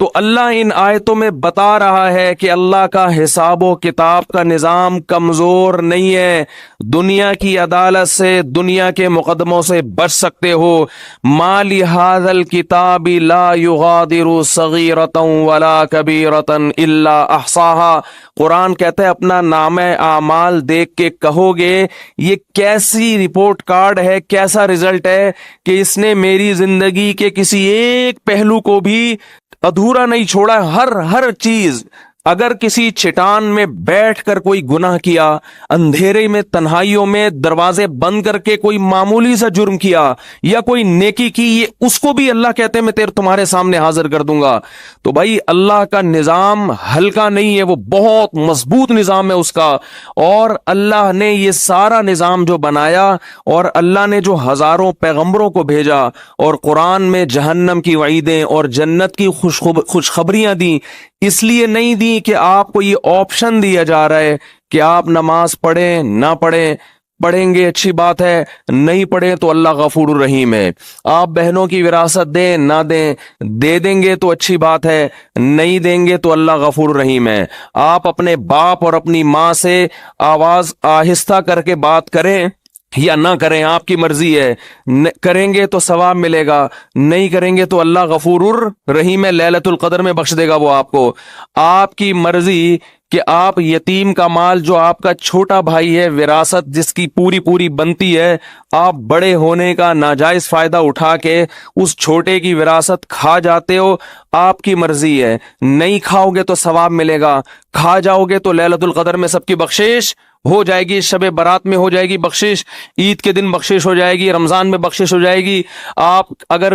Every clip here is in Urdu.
تو اللہ ان آیتوں میں بتا رہا ہے کہ اللہ کا حساب و کتاب کا نظام کمزور نہیں ہے. دنیا کی عدالت سے، دنیا کے مقدموں سے بچ سکتے ہو. ما لہذا الکتاب لا یغادر صغیرۃ ولا کبیرۃ الا احصاها. قرآن کہتا ہے اپنا نامہ اعمال دیکھ کے کہو گے یہ کیسی رپورٹ کارڈ ہے، کیسا رزلٹ ہے کہ اس نے میری زندگی کے کسی ایک پہلو کو بھی ادھورا نہیں چھوڑا. ہر چیز. اگر کسی چٹان میں بیٹھ کر کوئی گناہ کیا، اندھیرے میں تنہائیوں میں دروازے بند کر کے کوئی معمولی سا جرم کیا یا کوئی نیکی کی، یہ اس کو بھی اللہ کہتے ہیں میں تمہارے سامنے حاضر کر دوں گا. تو بھائی اللہ کا نظام ہلکا نہیں ہے، وہ بہت مضبوط نظام ہے اس کا. اور اللہ نے یہ سارا نظام جو بنایا، اور اللہ نے جو ہزاروں پیغمبروں کو بھیجا اور قرآن میں جہنم کی وعیدیں اور جنت کی خوشخبریاں دیں، اس لیے نہیں دی کہ آپ کو یہ آپشن دیا جا رہا ہے کہ آپ نماز پڑھیں نہ پڑھیں. پڑھیں گے اچھی بات ہے، نہیں پڑھیں تو اللہ غفور الرحیم ہے. آپ بہنوں کی وراثت دیں نہ دیں، دے دیں گے تو اچھی بات ہے، نہیں دیں گے تو اللہ غفور الرحیم ہے. آپ اپنے باپ اور اپنی ماں سے آواز آہستہ کر کے بات کریں یا نہ کریں، آپ کی مرضی ہے. کریں گے تو ثواب ملے گا، نہیں کریں گے تو اللہ غفور الرحیم ہے، لیلۃ القدر میں بخش دے گا وہ آپ کو. آپ کی مرضی کہ آپ یتیم کا مال جو آپ کا چھوٹا بھائی ہے، وراثت جس کی پوری بنتی ہے، آپ بڑے ہونے کا ناجائز فائدہ اٹھا کے اس چھوٹے کی وراثت کھا جاتے ہو. آپ کی مرضی ہے، نہیں کھاؤ گے تو ثواب ملے گا، کھا جاؤ گے تو لیلۃ القدر میں سب کی بخشش ہو جائے گی، شب برات میں ہو جائے گی بخشش، عید کے دن بخشش ہو جائے گی، رمضان میں بخشش ہو جائے گی. آپ اگر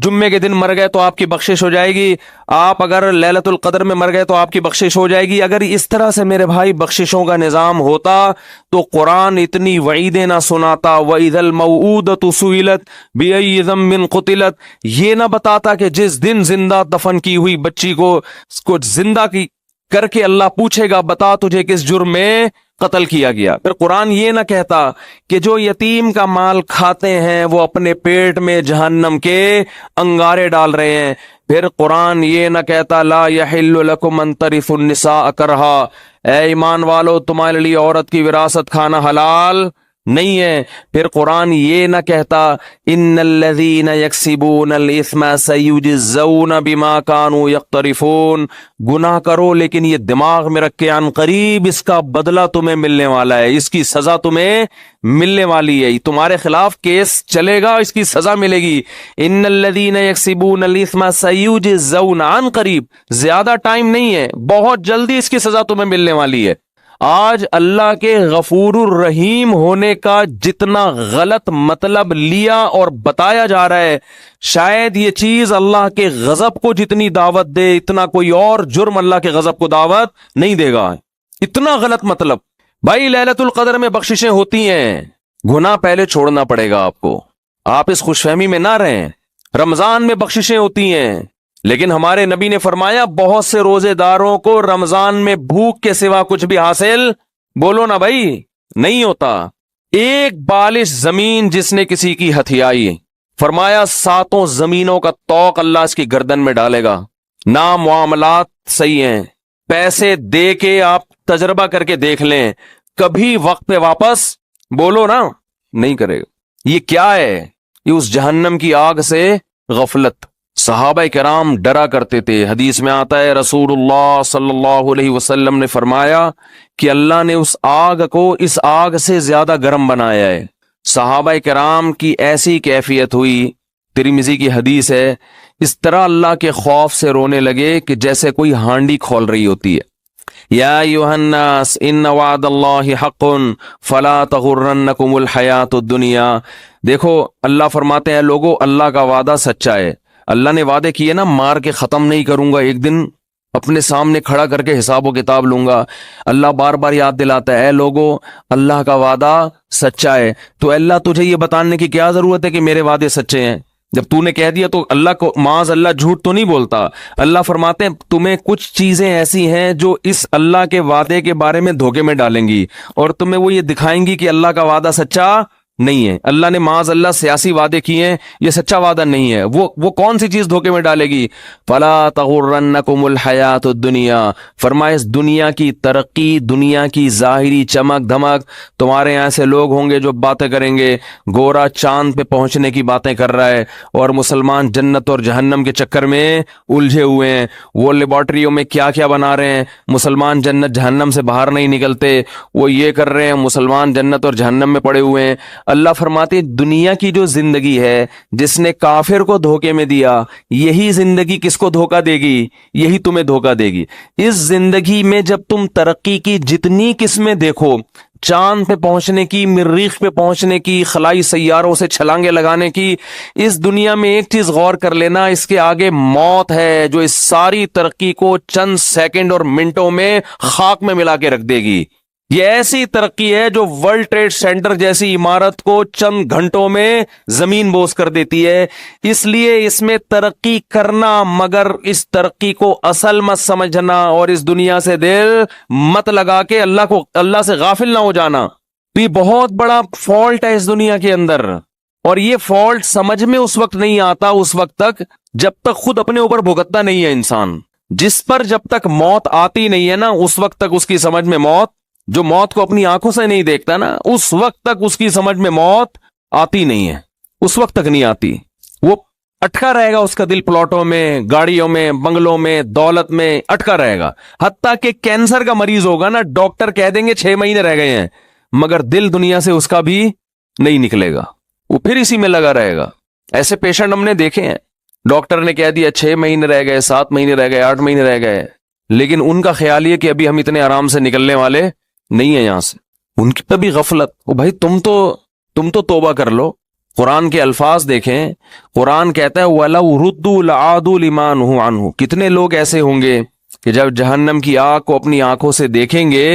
جمعے کے دن مر گئے تو آپ کی بخشش ہو جائے گی، آپ اگر لیلۃ القدر میں مر گئے تو آپ کی بخشش ہو جائے گی. اگر اس طرح سے میرے بھائی بخششوں کا نظام ہوتا تو قرآن اتنی وعیدیں نہ سناتا. وَإِذَا الْمَوْءُودَةُ سُئِلَتْ بِأَيِّ ذَنبٍ قُتِلَتْ، یہ نہ بتاتا کہ جس دن زندہ دفن کی ہوئی بچی کو زندہ کر کے اللہ پوچھے گا بتا تجھے کس جرم میں قتل کیا گیا. پھر قرآن یہ نہ کہتا کہ جو یتیم کا مال کھاتے ہیں وہ اپنے پیٹ میں جہنم کے انگارے ڈال رہے ہیں. پھر قرآن یہ نہ کہتا لا یحل لکم ان ترثوا النساء کرہا، اے ایمان والو تمہارے لیے عورت کی وراثت کھانا حلال نہیں ہے. پھر قرآن یہ نہ کہتا ان الذین یکسبون الاثم سیجزون بما کانوا یقترفون، گناہ کرو لیکن یہ دماغ میں رکھ کے عن قریب اس کا بدلہ تمہیں ملنے والا ہے، اس کی سزا تمہیں ملنے والی ہے، تمہارے خلاف کیس چلے گا، اس کی سزا ملے گی. ان الذین یکسبون الاثم سیجزون، عن قریب، زیادہ ٹائم نہیں ہے، بہت جلدی اس کی سزا تمہیں ملنے والی ہے. آج اللہ کے غفور الرحیم ہونے کا جتنا غلط مطلب لیا اور بتایا جا رہا ہے، شاید یہ چیز اللہ کے غضب کو جتنی دعوت دے اتنا کوئی اور جرم اللہ کے غضب کو دعوت نہیں دے گا. اتنا غلط مطلب. بھائی لیلۃ القدر میں بخششیں ہوتی ہیں، گناہ پہلے چھوڑنا پڑے گا آپ کو، آپ اس خوش فہمی میں نہ رہیں. رمضان میں بخششیں ہوتی ہیں، لیکن ہمارے نبی نے فرمایا بہت سے روزے داروں کو رمضان میں بھوک کے سوا کچھ بھی حاصل، بولو نا بھائی، نہیں ہوتا. ایک بالش زمین جس نے کسی کی ہتھیائی، فرمایا 7 زمینوں کا طوق اللہ اس کی گردن میں ڈالے گا. نہ معاملات صحیح ہیں، پیسے دے کے آپ تجربہ کر کے دیکھ لیں، کبھی وقت پہ واپس، بولو نا، نہیں کرے گا. یہ کیا ہے؟ یہ اس جہنم کی آگ سے غفلت. صحابہ کرام ڈرا کرتے تھے. حدیث میں آتا ہے رسول اللہ صلی اللہ علیہ وسلم نے فرمایا کہ اللہ نے اس آگ کو اس آگ سے زیادہ گرم بنایا ہے. صحابہ کرام کی ایسی کیفیت ہوئی، ترمذی کی حدیث ہے، اس طرح اللہ کے خوف سے رونے لگے کہ جیسے کوئی ہانڈی کھول رہی ہوتی ہے. یا ایھا الناس ان وعد اللہ حق فلا تغرنکم الحیات الدنیا. دیکھو اللہ فرماتے ہیں لوگو اللہ کا وعدہ سچا ہے. اللہ نے وعدے کیے نا، مار کے ختم نہیں کروں گا، ایک دن اپنے سامنے کھڑا کر کے حساب و کتاب لوں گا. اللہ بار بار یاد دلاتا ہے اے لوگو اللہ کا وعدہ سچا ہے. تو اللہ تجھے یہ بتانے کی کیا ضرورت ہے کہ میرے وعدے سچے ہیں؟ جب تو نے کہہ دیا تو اللہ کو معاذ اللہ جھوٹ تو نہیں بولتا. اللہ فرماتے ہیں تمہیں کچھ چیزیں ایسی ہیں جو اس اللہ کے وعدے کے بارے میں دھوکے میں ڈالیں گی اور تمہیں وہ یہ دکھائیں گی کہ اللہ کا وعدہ سچا نہیں ہے. اللہ نے معاذ اللہ سیاسی وعدے کیے ہیں, یہ سچا وعدہ نہیں ہے. وہ کون سی چیز دھوکے میں ڈالے گی؟ فلا تغرنکم الحیات الدنیا, فرمائے اس دنیا کی ترقی, دنیا کی ظاہری چمک دھمک, تمہارے یہاں سے لوگ ہوں گے جو باتیں کریں گے گورا چاند پہ پہنچنے کی باتیں کر رہا ہے, اور مسلمان جنت اور جہنم کے چکر میں الجھے ہوئے ہیں. وہ لیبارٹریوں میں کیا کیا بنا رہے ہیں, مسلمان جنت جہنم سے باہر نہیں نکلتے. وہ یہ کر رہے ہیں, مسلمان جنت اور جہنم میں پڑے ہوئے ہیں. اللہ فرماتے دنیا کی جو زندگی ہے, جس نے کافر کو دھوکے میں دیا, یہی زندگی کس کو دھوکہ دے گی؟ یہی تمہیں دھوکہ دے گی. اس زندگی میں جب تم ترقی کی جتنی قسمیں دیکھو, چاند پہ پہنچنے کی, مریخ پہ پہنچنے کی, خلائی سیاروں سے چھلانگے لگانے کی, اس دنیا میں ایک چیز غور کر لینا, اس کے آگے موت ہے جو اس ساری ترقی کو چند سیکنڈ اور منٹوں میں خاک میں ملا کے رکھ دے گی. یہ ایسی ترقی ہے جو ورلڈ ٹریڈ سینٹر جیسی عمارت کو چند گھنٹوں میں زمین بوس کر دیتی ہے. اس لیے اس میں ترقی کرنا, مگر اس ترقی کو اصل مت سمجھنا, اور اس دنیا سے دل مت لگا کے اللہ سے غافل نہ ہو جانا. تو یہ بہت بڑا فالٹ ہے اس دنیا کے اندر, اور یہ فالٹ سمجھ میں اس وقت نہیں آتا, اس وقت تک جب تک خود اپنے اوپر بھگتتا نہیں ہے انسان. جس پر جب تک موت آتی نہیں ہے نا, اس وقت تک اس کی سمجھ میں موت, جو موت کو اپنی آنکھوں سے نہیں دیکھتا نا, اس وقت تک اس کی سمجھ میں موت آتی نہیں ہے, اس وقت تک نہیں آتی. وہ اٹکا رہے گا, اس کا دل پلاٹوں میں, گاڑیوں میں, بنگلوں میں, دولت میں اٹکا رہے گا. حتیٰ کہ کینسر کا مریض ہوگا نا, ڈاکٹر کہہ دیں گے 6 مہینے رہ گئے ہیں, مگر دل دنیا سے اس کا بھی نہیں نکلے گا, وہ پھر اسی میں لگا رہے گا. ایسے پیشنٹ ہم نے دیکھے ہیں, ڈاکٹر نے کہہ دیا 6 مہینے رہ گئے, 7 مہینے رہ گئے, 8 مہینے رہ گئے, لیکن ان کا خیال یہ کہ ابھی ہم اتنے آرام سے نکلنے والے نہیں ہے یہاں سے. ان کی بھی غفلت. او بھائی تم تو توبہ کر لو. قرآن کے الفاظ دیکھیں, قرآن کہتا ہے وَلَوْ رُدُّوا لَعَادُوا لِمَا نُهُوا عَنْهُ. کتنے لوگ ایسے ہوں گے کہ جب جہنم کی آگ کو اپنی آنکھوں سے دیکھیں گے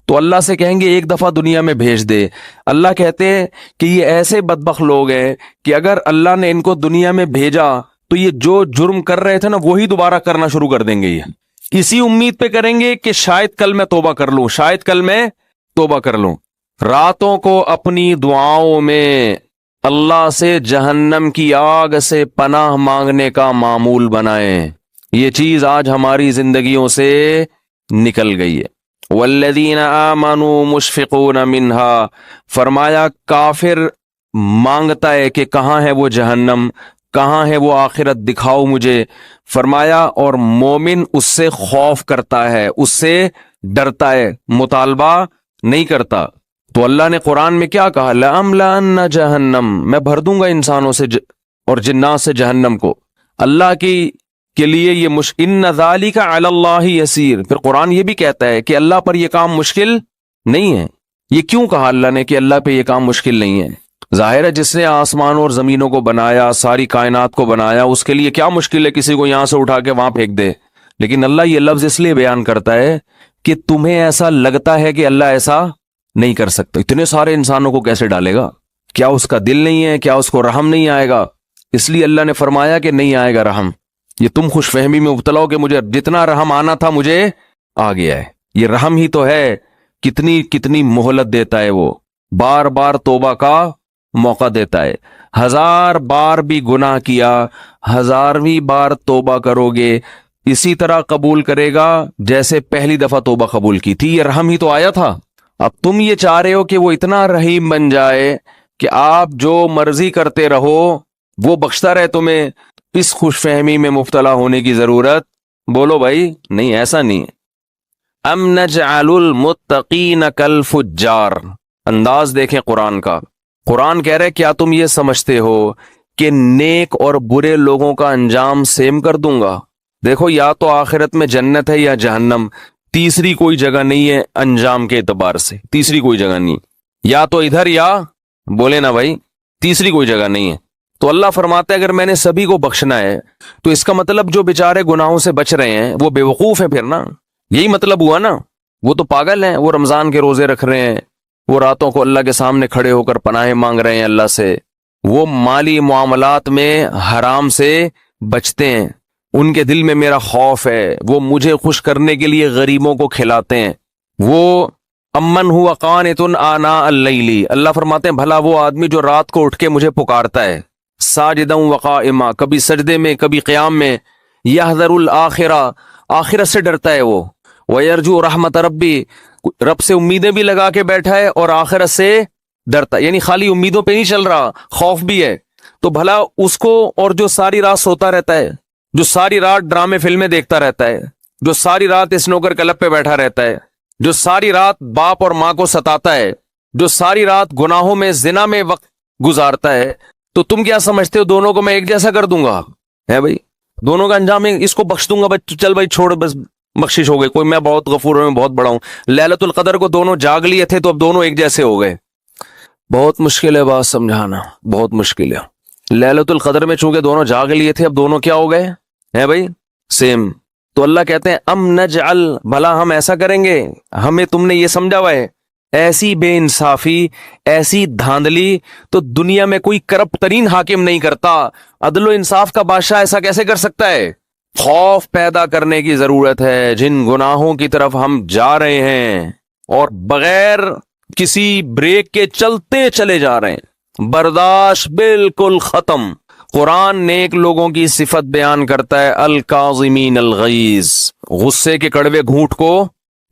تو اللہ سے کہیں گے ایک دفعہ دنیا میں بھیج دے. اللہ کہتے ہیں کہ یہ ایسے بدبخت لوگ ہیں کہ اگر اللہ نے ان کو دنیا میں بھیجا تو یہ جو جرم کر رہے تھے نا وہی دوبارہ کرنا شروع کر دیں گے. یہ اسی امید پہ کریں گے کہ شاید کل میں توبہ کر لوں, شاید کل میں توبہ کر لوں. راتوں کو اپنی دعاؤں میں اللہ سے جہنم کی آگ سے پناہ مانگنے کا معمول بنائیں. یہ چیز آج ہماری زندگیوں سے نکل گئی ہے. والذین آمنوا مشفقون منہا, فرمایا کافر مانگتا ہے کہ کہاں ہے وہ جہنم, کہاں ہے وہ آخرت, دکھاؤ مجھے. فرمایا اور مومن اس سے خوف کرتا ہے, اس سے ڈرتا ہے, مطالبہ نہیں کرتا. تو اللہ نے قرآن میں کیا کہا, لَأَمْلَأَنَّ جَهَنَّمْ, میں بھر دوں گا انسانوں سے اور جنات سے جہنم کو. اللہ کے لیے یہ ان ذَلِكَ عَلَى اللَّهِ يَسِيرٌ. پھر قرآن یہ بھی کہتا ہے کہ اللہ پر یہ کام مشکل نہیں ہے. یہ کیوں کہا اللہ نے کہ اللہ پہ یہ کام مشکل نہیں ہے؟ ظاہر ہے جس نے آسمانوں اور زمینوں کو بنایا, ساری کائنات کو بنایا, اس کے لیے کیا مشکل ہے کسی کو یہاں سے اٹھا کے وہاں پھینک دے. لیکن اللہ یہ لفظ اس لیے بیان کرتا ہے کہ تمہیں ایسا لگتا ہے کہ اللہ ایسا نہیں کر سکتا. اتنے سارے انسانوں کو کیسے ڈالے گا؟ کیا اس کا دل نہیں ہے؟ کیا اس کو رحم نہیں آئے گا؟ اس لیے اللہ نے فرمایا کہ نہیں آئے گا رحم. یہ تم خوش فہمی میں مبتلا ہو کہ مجھے جتنا رحم آنا تھا مجھے آ گیا ہے. یہ رحم ہی تو ہے. کتنی مہلت دیتا ہے وہ, بار بار توبہ کا موقع دیتا ہے. 1000 بار بھی گناہ کیا, 1000ویں بار توبہ کرو گے, اسی طرح قبول کرے گا جیسے پہلی دفعہ توبہ قبول کی تھی. یہ رحم ہی تو آیا تھا. اب تم یہ چاہ رہے ہو کہ وہ اتنا رحیم بن جائے کہ آپ جو مرضی کرتے رہو وہ بخشتا رہے تمہیں. اس خوش فہمی میں مبتلا ہونے کی ضرورت, بولو بھائی, نہیں, ایسا نہیں ہے. ام نجعل المتقین کالفجار. انداز دیکھیں قرآن کا. قرآن کہہ رہے کیا تم یہ سمجھتے ہو کہ نیک اور برے لوگوں کا انجام سیم کر دوں گا؟ دیکھو یا تو آخرت میں جنت ہے یا جہنم, تیسری کوئی جگہ نہیں ہے انجام کے اعتبار سے, تیسری کوئی جگہ نہیں. یا تو ادھر یا, بولے نا بھائی, تیسری کوئی جگہ نہیں ہے. تو اللہ فرماتا ہے اگر میں نے سبھی کو بخشنا ہے تو اس کا مطلب جو بیچارے گناہوں سے بچ رہے ہیں وہ بے وقوف ہیں پھر نا. یہی مطلب ہوا نا. وہ تو پاگل ہیں, وہ رمضان کے روزے رکھ رہے ہیں, وہ راتوں کو اللہ کے سامنے کھڑے ہو کر پناہیں مانگ رہے ہیں اللہ سے, وہ مالی معاملات میں حرام سے بچتے ہیں, ان کے دل میں میرا خوف ہے, وہ مجھے خوش کرنے کے لیے غریبوں کو کھلاتے ہیں, وہ امن ہوا قانت آناء اللیل، اللہ فرماتے ہیں بھلا وہ آدمی جو رات کو اٹھ کے مجھے پکارتا ہے، ساجدا وقائما، کبھی سجدے میں کبھی قیام میں، یحذر الآخرہ، آخرت سے ڈرتا ہے وہ، ویرجو رحمت ربی، رب سے امیدیں بھی لگا کے بیٹھا ہے اور آخرت سے ڈرتا ہے، یعنی خالی امیدوں پہ نہیں چل رہا، خوف بھی ہے، تو بھلا اس کو، اور جو ساری رات سوتا رہتا ہے، جو ساری رات ڈرامے فلمیں دیکھتا رہتا ہے، جو ساری رات اسنوکر کلب پہ بیٹھا رہتا ہے، جو ساری رات باپ اور ماں کو ستاتا ہے، جو ساری رات گناہوں میں زنا میں وقت گزارتا ہے، تو تم کیا سمجھتے ہو دونوں کو میں ایک جیسا کر دوں گا؟ ہے بھائی، دونوں کا انجام ہے، اس کو بخش دوں گا بس، چل بھائی چھوڑ، بس بخشش ہو گئی، کوئی میں بہت غفور ہوں، میں بہت بڑا ہوں۔ لیلۃ القدر کو دونوں جاگ لیے تھے تو اب دونوں ایک جیسے ہو گئے۔ بہت مشکل ہے بات سمجھانا، بہت مشکل ہے۔ لیلۃ القدر میں چونکہ دونوں جاگ لیے تھے، اب دونوں کیا ہو گئے ہیں بھائی؟ سیم۔ تو اللہ کہتے ہیں ام نجعل، بھلا ہم ایسا کریں گے، ہمیں تم نے یہ سمجھا ہوا ہے، ایسی بے انصافی، ایسی دھاندلی تو دنیا میں کوئی کرپٹ ترین حاکم نہیں کرتا، عدل و انصاف کا بادشاہ ایسا کیسے کر سکتا ہے؟ خوف پیدا کرنے کی ضرورت ہے، جن گناہوں کی طرف ہم جا رہے ہیں اور بغیر کسی بریک کے چلتے چلے جا رہے ہیں، برداشت بالکل ختم۔ قرآن نیک لوگوں کی صفت بیان کرتا ہے، الکاظمین الغیظ، غصے کے کڑوے گھونٹ کو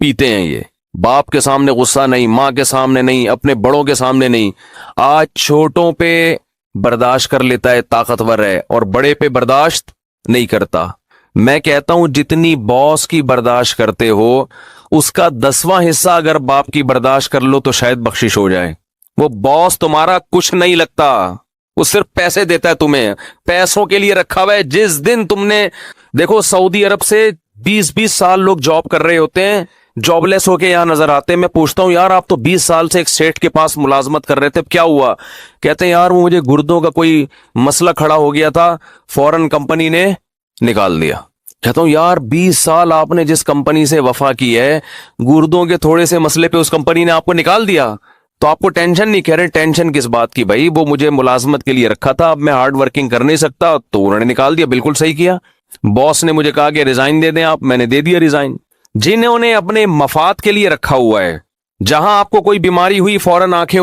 پیتے ہیں، یہ باپ کے سامنے غصہ نہیں، ماں کے سامنے نہیں، اپنے بڑوں کے سامنے نہیں، آج چھوٹوں پہ برداشت کر لیتا ہے، طاقتور ہے، اور بڑے پہ برداشت نہیں کرتا۔ میں کہتا ہوں جتنی باس کی برداشت کرتے ہو، اس کا 10واں حصہ اگر باپ کی برداشت کر لو تو شاید بخشش ہو جائے۔ وہ باس تمہارا کچھ نہیں لگتا، وہ صرف پیسے دیتا ہے تمہیں، پیسوں کے لیے رکھا ہوا ہے۔ جس دن تم نے دیکھو سعودی عرب سے 20 سال لوگ جاب کر رہے ہوتے ہیں، جاب لیس ہو کے یہاں نظر آتے ہیں، میں پوچھتا ہوں یار آپ تو 20 سال سے ایک سیٹ کے پاس ملازمت کر رہے تھے، اب کیا ہوا؟ کہتے ہیں یار وہ مجھے گردوں کا کوئی مسئلہ کھڑا ہو گیا تھا، فورن کمپنی نے نکال دیا۔ کہتا ہوں یار 20 سال آپ نے جس کمپنی سے وفا کی ہے، گردوں کے تھوڑے سے مسئلے پہ اس کمپنی نے آپ کو نکال دیا، تو آپ کو ٹینشن نہیں؟ کہہ رہے ٹینشن کس بات کی بھائی، وہ مجھے ملازمت کے لیے رکھا تھا، اب میں ہارڈ ورکنگ کر نہیں سکتا تو انہوں نے نکال دیا۔ بالکل صحیح کیا، باس نے مجھے کہا کہ ریزائن دے دیں آپ، میں نے دے دیا ریزائن۔ جنہوں نے اپنے مفاد کے لیے رکھا ہوا ہے، جہاں آپ کو کوئی بیماری ہوئی فوراً آنکھیں